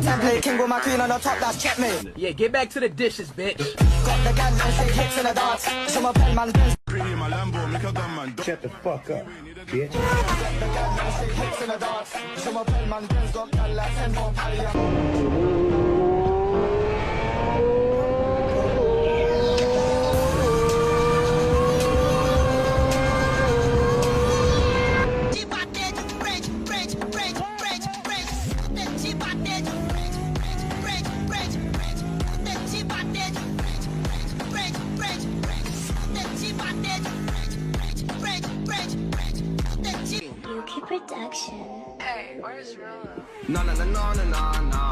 got template. King with my queen on the top, that's checkmate. Yeah, get back to the dishes, bitch. Got the gal and shake hips in the dance. Some of pen man's been Shut the fuck up, bitch. the gal and shake hips in the dance. Some of pen man's been got gal like 10 more pally. Yuki Production. Hey, where's Rilla? No, no, no, no, no, no, no.